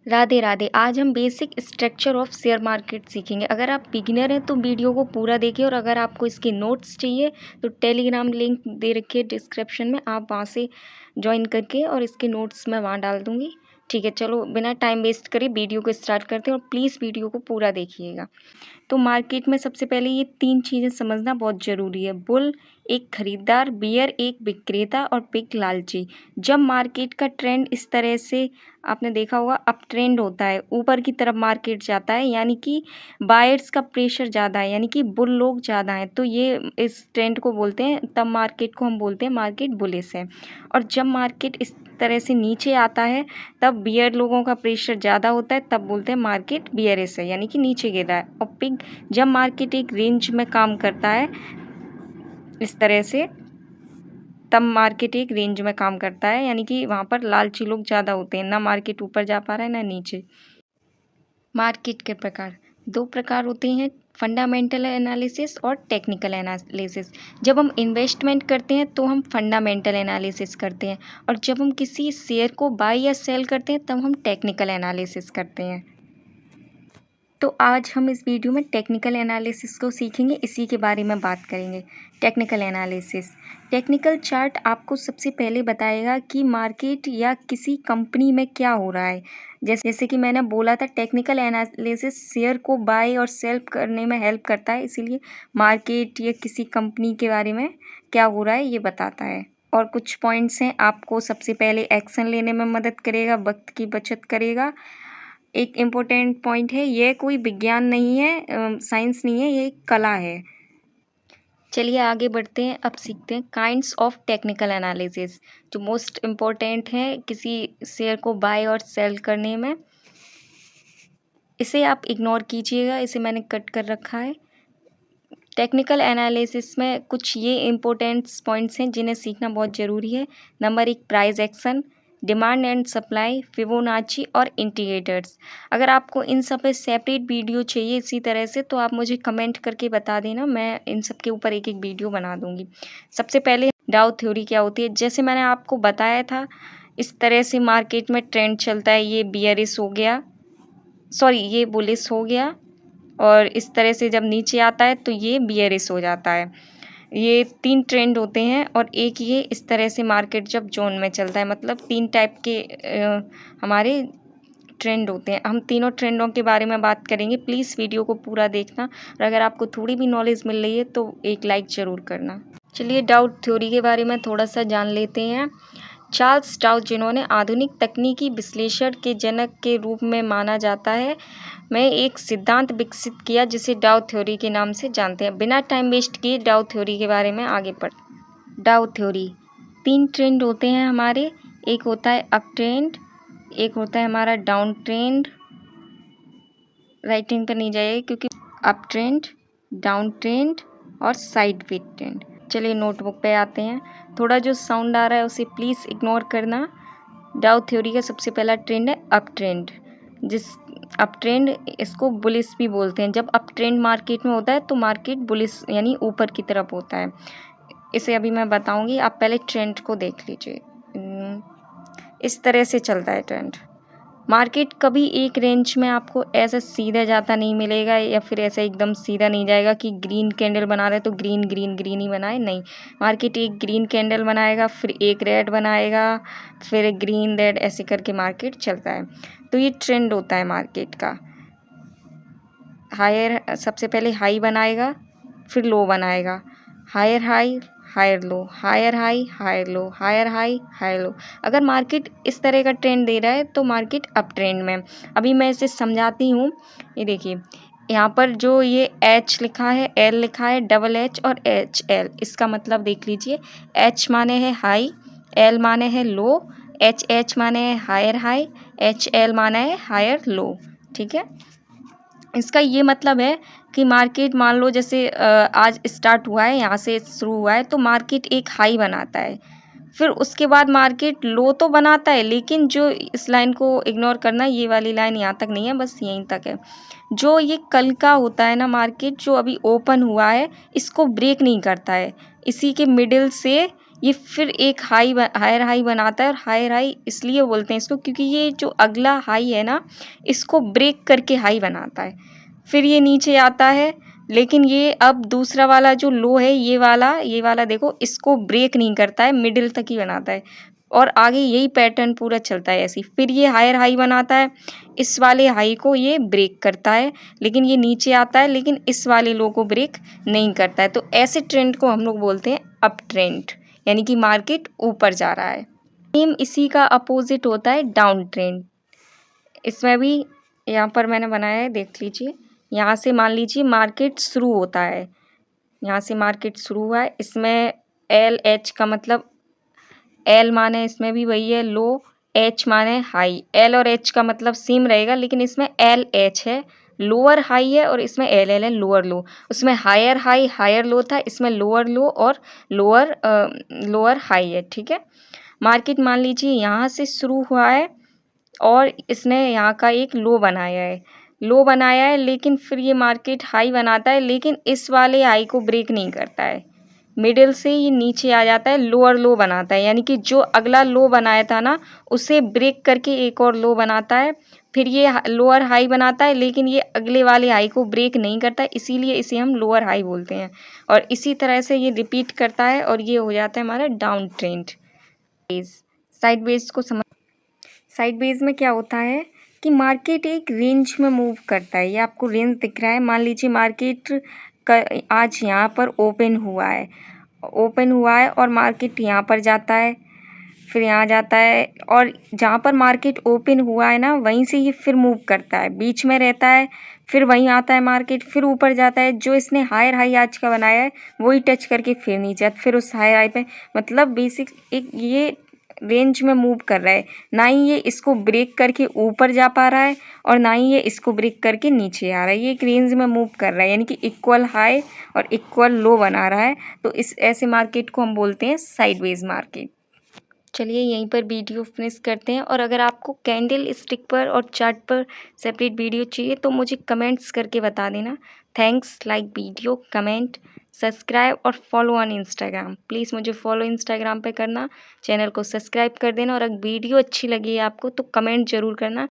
राधे राधे। आज हम basic structure of share market सीखेंगे। अगर आप बिगिनर हैं तो वीडियो को पूरा देखिए, और अगर आपको इसके नोट्स चाहिए तो टेलीग्राम लिंक दे रखी है डिस्क्रिप्शन में, आप वहाँ से ज्वाइन करके, और इसके नोट्स मैं वहाँ डाल दूँगी। ठीक है, चलो बिना टाइम वेस्ट करे वीडियो को स्टार्ट करते हैं, और प्लीज़ वीडियो को पूरा देखिएगा। तो मार्केट में सबसे पहले ये 3 चीज़ें समझना बहुत ज़रूरी है। बुल एक खरीदार, बियर एक विक्रेता, और पिग लालची। जब मार्केट का ट्रेंड इस तरह से आपने देखा होगा अप ट्रेंड होता है, ऊपर की तरफ मार्केट जाता है, यानी कि बायर्स का प्रेशर ज़्यादा है, यानी कि बुल लोग ज़्यादा हैं, तो ये इस ट्रेंड को बोलते हैं, तब मार्केट को हम बोलते हैं मार्केट बुलिश है। और जब मार्केट इस तरह से नीचे आता है तब बियर लोगों का प्रेशर ज़्यादा होता है, तब बोलते हैं मार्केट बियरिश है, यानी कि नीचे गिर रहा है। और पिग जब मार्केट एक रेंज में काम करता है इस तरह से, तब मार्केट एक रेंज में काम करता है, यानी कि वहाँ पर लालची लोग ज़्यादा होते हैं, ना मार्केट ऊपर जा पा रहा है ना नीचे। मार्केट के प्रकार 2 प्रकार होते हैं, फंडामेंटल एनालिसिस और टेक्निकल एनालिसिस। जब हम इन्वेस्टमेंट करते हैं तो हम फंडामेंटल एनालिसिस करते हैं, और जब हम किसी शेयर को बाय या सेल करते हैं तब हम टेक्निकल एनालिसिस करते हैं। तो आज हम इस वीडियो में टेक्निकल एनालिसिस को सीखेंगे, इसी के बारे में बात करेंगे। टेक्निकल एनालिसिस, टेक्निकल चार्ट आपको सबसे पहले बताएगा कि मार्केट या किसी कंपनी में क्या हो रहा है। जैसे कि मैंने बोला था, टेक्निकल एनालिसिस शेयर को बाय और सेल करने में हेल्प करता है, इसीलिए मार्केट या किसी कंपनी के बारे में क्या हो रहा है ये बताता है। और कुछ पॉइंट्स हैं, आपको सबसे पहले एक्शन लेने में मदद करेगा, वक्त की बचत करेगा। एक इम्पोर्टेंट पॉइंट है, यह कोई विज्ञान नहीं है, साइंस नहीं है, ये एक कला है। चलिए आगे बढ़ते हैं, अब सीखते हैं काइंड्स ऑफ टेक्निकल एनालिसिस, जो मोस्ट इम्पोर्टेंट है किसी शेयर को बाय और सेल करने में। इसे आप इग्नोर कीजिएगा, इसे मैंने कट कर रखा है। टेक्निकल एनालिसिस में कुछ ये इम्पोर्टेंट पॉइंट्स हैं जिन्हें सीखना बहुत ज़रूरी है। Number 1, price action, demand and supply, Fibonacci और इंडिकेटर्स। अगर आपको इन सब पे सेपरेट वीडियो चाहिए इसी तरह से, तो आप मुझे कमेंट करके बता देना, मैं इन सब के ऊपर एक एक वीडियो बना दूंगी। सबसे पहले डाउ थ्योरी क्या होती है। जैसे मैंने आपको बताया था, इस तरह से मार्केट में ट्रेंड चलता है, ये बियरिश हो गया, सॉरी ये बुलिश हो गया, और इस तरह से जब नीचे आता है तो ये बियरिश हो जाता है। ये 3 ट्रेंड होते हैं, और एक ये इस तरह से मार्केट जब जोन में चलता है, मतलब 3 टाइप के हमारे ट्रेंड होते हैं। हम तीनों ट्रेंडों के बारे में बात करेंगे, प्लीज़ वीडियो को पूरा देखना, और अगर आपको थोड़ी भी नॉलेज मिल रही है तो एक लाइक ज़रूर करना। चलिए डाउ थ्योरी के बारे में थोड़ा सा जान लेते हैं। चार्ल्स डाउ, जिन्होंने आधुनिक तकनीकी विश्लेषण के जनक के रूप में माना जाता है, में एक सिद्धांत विकसित किया जिसे डाउ थ्योरी के नाम से जानते हैं। बिना टाइम वेस्ट किए डाउ थ्योरी के बारे में आगे बढ़। डाउ थ्योरी, 3 ट्रेंड होते हैं हमारे, एक होता है अप ट्रेंड, एक होता है हमारा डाउन ट्रेंड, राइटिंग पर नहीं जाइए क्योंकि अप ट्रेंड, डाउन ट्रेंड और साइडवेज ट्रेंड। चलिए नोटबुक पे आते हैं। थोड़ा जो साउंड आ रहा है उसे प्लीज़ इग्नोर करना। डाउ थ्योरी का सबसे पहला ट्रेंड है अप ट्रेंड, जिस अप ट्रेंड इसको बुलिश भी बोलते हैं। जब अप ट्रेंड मार्केट में होता है तो मार्केट बुलिश यानी ऊपर की तरफ होता है। इसे अभी मैं बताऊंगी, आप पहले ट्रेंड को देख लीजिए। इस तरह से चलता है ट्रेंड। मार्केट कभी एक रेंज में आपको ऐसा सीधा जाता नहीं मिलेगा, या फिर ऐसा एकदम सीधा नहीं जाएगा कि ग्रीन कैंडल बना रहे तो ग्रीन ग्रीन ग्रीन ही बनाए, नहीं। मार्केट एक ग्रीन कैंडल बनाएगा, फिर एक रेड बनाएगा, फिर एक ग्रीन रेड, ऐसे करके मार्केट चलता है। तो ये ट्रेंड होता है मार्केट का। हायर, सबसे पहले हाई बनाएगा, फिर लो बनाएगा, higher high higher low, higher high higher low, higher high higher low. अगर मार्केट इस तरह का ट्रेंड दे रहा है तो मार्केट अप ट्रेंड में। अभी मैं इसे समझाती हूँ। ये देखिए, यहाँ पर जो ये H लिखा है, L लिखा है, डबल H और HL, इसका मतलब देख लीजिए। H माने है हाई, L माने है लो, HH माने है हायर हाई, HL माना है हायर लो। ठीक है, इसका ये मतलब है कि मार्केट मान लो जैसे आज स्टार्ट हुआ है, यहाँ से शुरू हुआ है, तो मार्केट एक हाई बनाता है, फिर उसके बाद मार्केट लो तो बनाता है, लेकिन जो इस लाइन को इग्नोर करना, ये वाली लाइन यहाँ तक नहीं है, बस यहीं तक है। जो ये कल का होता है ना मार्केट, जो अभी ओपन हुआ है, इसको ब्रेक नहीं करता है, इसी के मिडिल से ये फिर एक हायर हाई बनाता है। और हायर हाई इसलिए बोलते हैं इसको क्योंकि ये जो अगला हाई है ना, इसको ब्रेक करके हाई बनाता है। फिर ये नीचे आता है, लेकिन ये अब दूसरा वाला जो लो है, ये वाला देखो, इसको ब्रेक नहीं करता है, मिडिल तक ही बनाता है। और आगे यही पैटर्न पूरा चलता है ऐसे ही। फिर ये हायर हाई बनाता है, इस वाले हाई को ये ब्रेक करता है, लेकिन ये नीचे आता है, लेकिन इस वाले लो को ब्रेक नहीं करता है। तो ऐसे ट्रेंड को हम लोग बोलते हैं अप ट्रेंड, यानी कि मार्केट ऊपर जा रहा है। सेम इसी का अपोजिट होता है डाउन ट्रेंड। इसमें भी यहाँ पर मैंने बनाया है, देख लीजिए। यहाँ से मान लीजिए मार्केट शुरू होता है, यहाँ से मार्केट शुरू हुआ है। इसमें एल एच का मतलब, एल माने इसमें भी वही है लो, एच माने हाई। एल और एच का मतलब सेम रहेगा, लेकिन इसमें एल एच है, लोअर हाई है, और इसमें एल एल है, लोअर लो। उसमें हायर हाई हायर लो था, इसमें लोअर लो और लोअर हाई है। ठीक है, मार्केट मान लीजिए यहाँ से शुरू हुआ है और इसने यहाँ का एक लो बनाया है, लेकिन फिर ये मार्केट हाई बनाता है, लेकिन इस वाले हाई को ब्रेक नहीं करता है। मिडिल से ये नीचे आ जाता है, लोअर लो बनाता है, यानी कि जो अगला लो बनाया था ना, उसे ब्रेक करके एक और लो बनाता है। फिर ये लोअर हाई बनाता है, लेकिन ये अगले वाले हाई को ब्रेक नहीं करता है, इसीलिए इसे हम लोअर हाई बोलते हैं। और इसी तरह से ये रिपीट करता है और ये हो जाता है हमारा डाउन ट्रेंड। साइड वेज को समझ, साइड वेज में क्या होता है कि मार्केट एक रेंज में मूव करता है। ये आपको रेंज दिख रहा है, मान लीजिए मार्केट आज यहाँ पर ओपन हुआ है और मार्केट यहाँ पर जाता है, फिर यहाँ जाता है, और जहाँ पर मार्केट ओपन हुआ है ना, वहीं से ये फिर मूव करता है, बीच में रहता है, फिर वहीं आता है मार्केट, फिर ऊपर जाता है। जो इसने हायर हाई आज का बनाया है वही टच करके फिर नीचे आता, फिर उस हायर हाई पे, मतलब बेसिक एक ये रेंज में मूव कर रहा है। ना ही ये इसको ब्रेक करके ऊपर जा पा रहा है और ना ही ये इसको ब्रेक करके नीचे आ रहा है। ये एक रेंज में मूव कर रहा है, यानी कि इक्वल हाई और इक्वल लो बना रहा है। तो इस ऐसे मार्केट को हम बोलते हैं साइडवेज मार्केट। चलिए यहीं पर वीडियो फिनिश करते हैं। और अगर आपको कैंडल स्टिक पर और चार्ट पर सेपरेट वीडियो चाहिए तो मुझे कमेंट्स करके बता देना। Thanks, like video, comment, subscribe और फॉलो ऑन इंस्टाग्राम। प्लीज़ मुझे फॉलो इंस्टाग्राम पे करना, चैनल को सब्सक्राइब कर देना, और अगर वीडियो अच्छी लगी है आपको तो कमेंट ज़रूर करना।